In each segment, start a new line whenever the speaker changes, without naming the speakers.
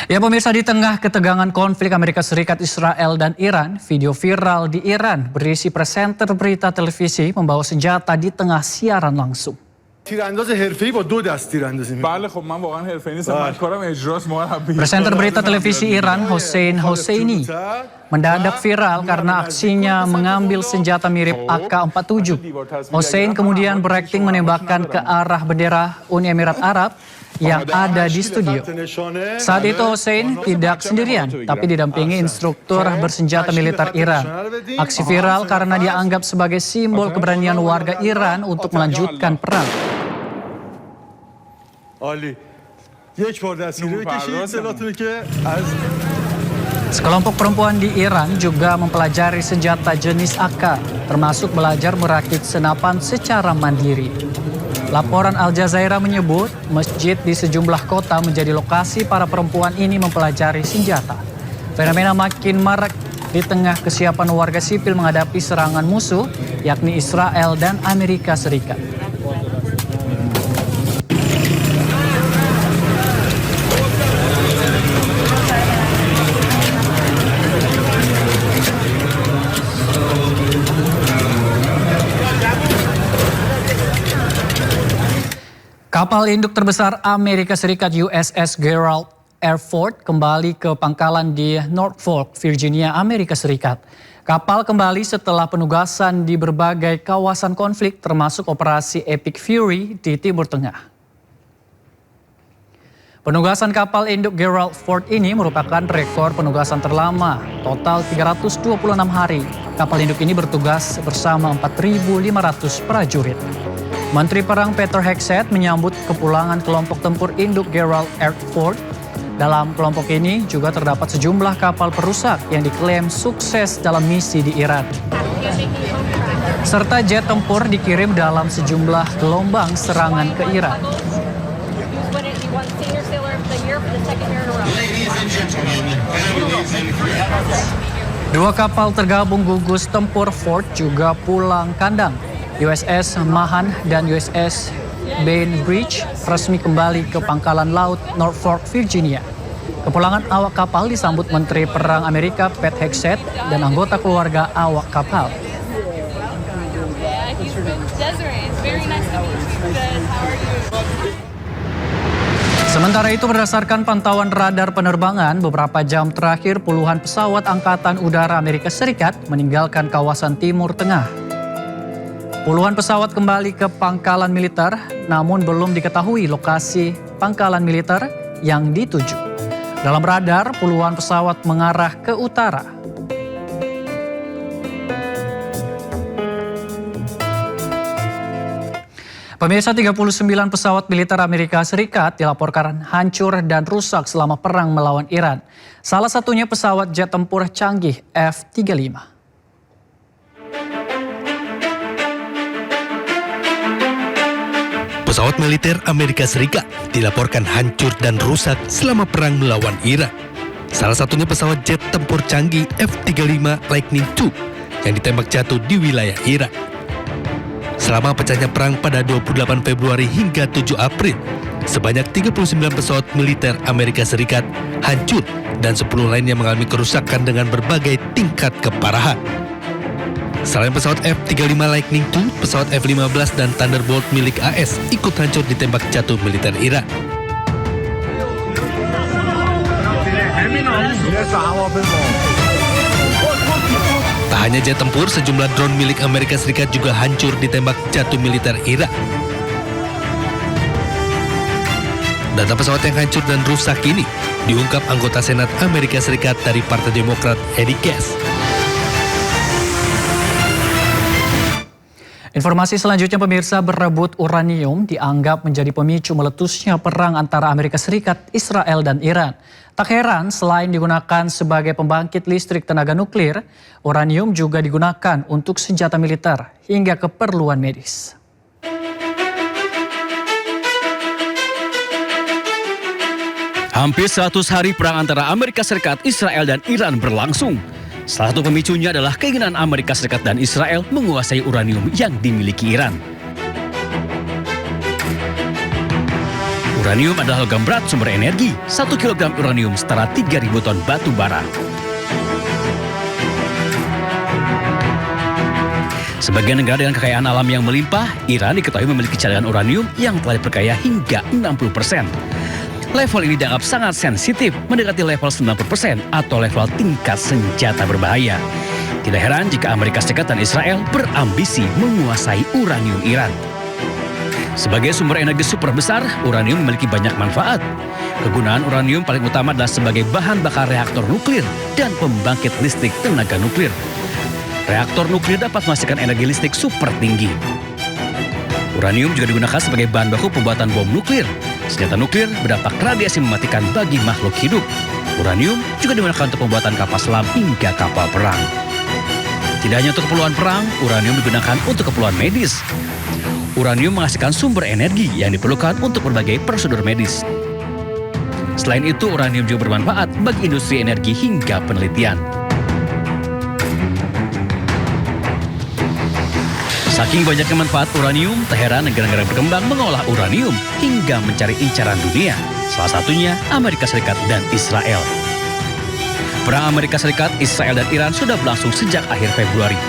Ya pemirsa, di tengah ketegangan konflik Amerika Serikat, Israel, dan Iran, video viral di Iran berisi presenter berita televisi membawa senjata di tengah siaran langsung. Presenter berita televisi Iran, Hossein Hosseini, mendadak viral karena aksinya mengambil senjata mirip AK-47. Hossein kemudian berakting menembakkan ke arah bendera Uni Emirat Arab yang ada di studio. Saat itu Hossein tidak sendirian, tapi didampingi instruktur bersenjata militer Iran. Aksi viral karena dianggap sebagai simbol keberanian warga Iran untuk melanjutkan perang. Sekelompok perempuan di Iran juga mempelajari senjata jenis AK, termasuk belajar merakit senapan secara mandiri. Laporan Al Jazeera menyebut masjid di sejumlah kota menjadi lokasi para perempuan ini mempelajari senjata. Fenomena makin marak di tengah kesiapan warga sipil menghadapi serangan musuh, yakni Israel dan Amerika Serikat. Kapal induk terbesar Amerika Serikat USS Gerald R. Ford kembali ke pangkalan di Norfolk, Virginia, Amerika Serikat. Kapal kembali setelah penugasan di berbagai kawasan konflik termasuk operasi Epic Fury di Timur Tengah. Penugasan kapal induk Gerald Ford ini merupakan rekor penugasan terlama, total 326 hari. Kapal induk ini bertugas bersama 4.500 prajurit. Menteri Perang Peter Hegseth menyambut kepulangan kelompok tempur induk Gerald R. Ford. Dalam kelompok ini juga terdapat sejumlah kapal perusak yang diklaim sukses dalam misi di Iran. Serta jet tempur dikirim dalam sejumlah gelombang serangan ke Iran. Dua kapal tergabung gugus tempur Ford juga pulang kandang. USS Mahan dan USS Bainbridge resmi kembali ke pangkalan laut Norfolk, Virginia. Kepulangan awak kapal disambut Menteri Perang Amerika Pete Hegseth dan anggota keluarga awak kapal. Sementara itu, berdasarkan pantauan radar penerbangan, beberapa jam terakhir puluhan pesawat Angkatan Udara Amerika Serikat meninggalkan kawasan Timur Tengah. Puluhan pesawat kembali ke pangkalan militer, namun belum diketahui lokasi pangkalan militer yang dituju. Dalam radar, puluhan pesawat mengarah ke utara. Pemirsa, 39 pesawat militer Amerika Serikat dilaporkan hancur dan rusak selama perang melawan Iran. Salah satunya pesawat jet tempur canggih F-35.
Pesawat militer Amerika Serikat dilaporkan hancur dan rusak selama perang melawan Iran. Salah satunya pesawat jet tempur canggih F-35 Lightning II yang ditembak jatuh di wilayah Irak. Selama pecahnya perang pada 28 Februari hingga 7 April, sebanyak 39 pesawat militer Amerika Serikat hancur dan 10 lainnya mengalami kerusakan dengan berbagai tingkat keparahan. Selain pesawat F-35 Lightning II, pesawat F-15 dan Thunderbolt milik AS ikut hancur ditembak jatuh militer Iran. Tak hanya jet tempur, sejumlah drone milik Amerika Serikat juga hancur ditembak jatuh militer Irak. Data pesawat yang hancur dan rusak ini diungkap anggota Senat Amerika Serikat dari Partai Demokrat, Eddie Cass.
Informasi selanjutnya, pemirsa, berebut uranium dianggap menjadi pemicu meletusnya perang antara Amerika Serikat, Israel, dan Iran. Tak heran, selain digunakan sebagai pembangkit listrik tenaga nuklir, uranium juga digunakan untuk senjata militer hingga keperluan medis.
Hampir 100 hari perang antara Amerika Serikat, Israel, dan Iran berlangsung. Salah satu pemicunya adalah keinginan Amerika Serikat dan Israel menguasai uranium yang dimiliki Iran. Uranium adalah logam berat sumber energi. 1 kg uranium setara 3.000 ton batu bara. Sebagai negara dengan kekayaan alam yang melimpah, Iran diketahui memiliki cadangan uranium yang telah diperkaya hingga 60%. Level ini dianggap sangat sensitif, mendekati level 90% atau level tingkat senjata berbahaya. Tidak heran jika Amerika Serikat dan Israel berambisi menguasai uranium Iran. Sebagai sumber energi super besar, uranium memiliki banyak manfaat. Kegunaan uranium paling utama adalah sebagai bahan bakar reaktor nuklir dan pembangkit listrik tenaga nuklir. Reaktor nuklir dapat menghasilkan energi listrik super tinggi. Uranium juga digunakan sebagai bahan baku pembuatan bom nuklir. Senjata nuklir berdampak radiasi mematikan bagi makhluk hidup. Uranium juga digunakan untuk pembuatan kapal selam hingga kapal perang. Tidak hanya untuk keperluan perang, uranium digunakan untuk keperluan medis. Uranium menghasilkan sumber energi yang diperlukan untuk berbagai prosedur medis. Selain itu, uranium juga bermanfaat bagi industri energi hingga penelitian. Saking banyaknya manfaat uranium, tak heran negara-negara berkembang mengolah uranium hingga mencari incaran dunia. Salah satunya Amerika Serikat dan Israel. Perang Amerika Serikat, Israel, dan Iran sudah berlangsung sejak akhir Februari.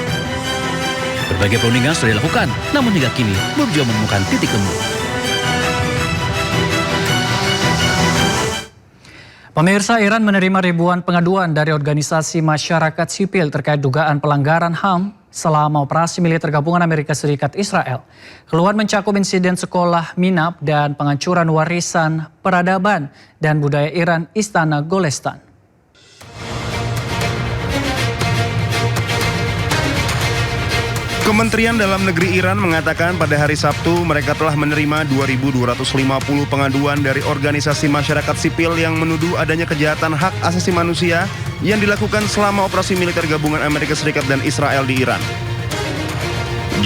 Berbagai perundingan sudah dilakukan, namun hingga kini belum juga menemukan titik temu.
Pemirsa, Iran menerima ribuan pengaduan dari organisasi masyarakat sipil terkait dugaan pelanggaran HAM selama operasi militer gabungan Amerika Serikat Israel. Keluhan mencakup insiden sekolah Minab dan penghancuran warisan peradaban dan budaya Iran Istana Golestan.
Kementerian Dalam Negeri Iran mengatakan pada hari Sabtu mereka telah menerima 2.250 pengaduan dari organisasi masyarakat sipil yang menuduh adanya kejahatan hak asasi manusia yang dilakukan selama operasi militer gabungan Amerika Serikat dan Israel di Iran.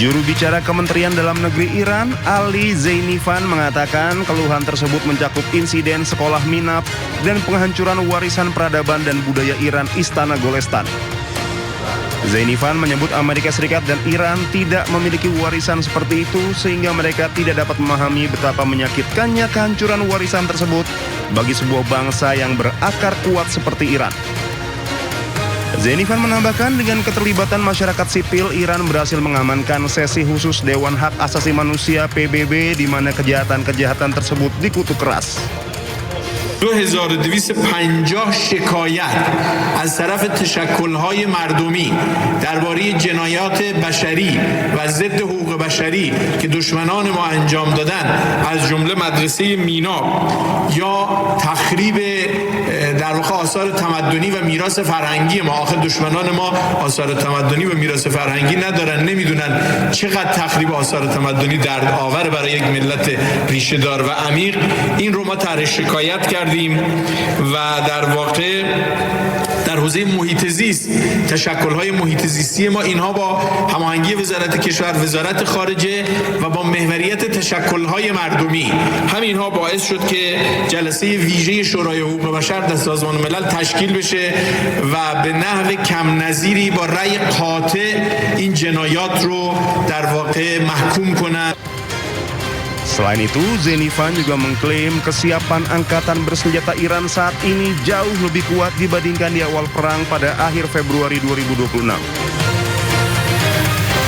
Juru bicara Kementerian Dalam Negeri Iran, Ali Zainifan, mengatakan keluhan tersebut mencakup insiden sekolah Minab dan penghancuran warisan peradaban dan budaya Iran Istana Golestan. Zainifan menyebut Amerika Serikat dan Iran tidak memiliki warisan seperti itu sehingga mereka tidak dapat memahami betapa menyakitkannya kehancuran warisan tersebut bagi sebuah bangsa yang berakar kuat seperti Iran. Zainifan menambahkan dengan keterlibatan masyarakat sipil, Iran berhasil mengamankan sesi khusus Dewan Hak Asasi Manusia PBB di mana kejahatan-kejahatan tersebut dikutuk keras.
2250 شکایت از طرف تشکل‌های مردمی درباره جنایات بشری و ضد حقوق بشری که دشمنان ما انجام دادن از جمله مدرسه میناب یا تخریب در واقع آثار تمدنی و میراث فرهنگی ما. آخر دشمنان ما آثار تمدنی و میراث فرهنگی ندارن، نمیدونن چقدر تخریب آثار تمدنی درد آور برای یک ملت ریشه دار و عمیق. این رو ما طرح شکایت کردیم و در واقع در حوزه محیط زیست تشکل‌های محیط زیستی ما اینها با هماهنگی وزارت کشور، وزارت خارجه و با محوریت تشکل‌های مردمی همینها باعث شد که جلسه ویژه شورای حقوق بشر در سازمان ملل تشکیل بشه و به نحو کم نظیری با رأی قاطع این جنایات رو در واقع محکوم کنند.
Selain itu, Zainifan juga mengklaim kesiapan angkatan bersenjata Iran saat ini jauh lebih kuat dibandingkan di awal perang pada akhir Februari 2026.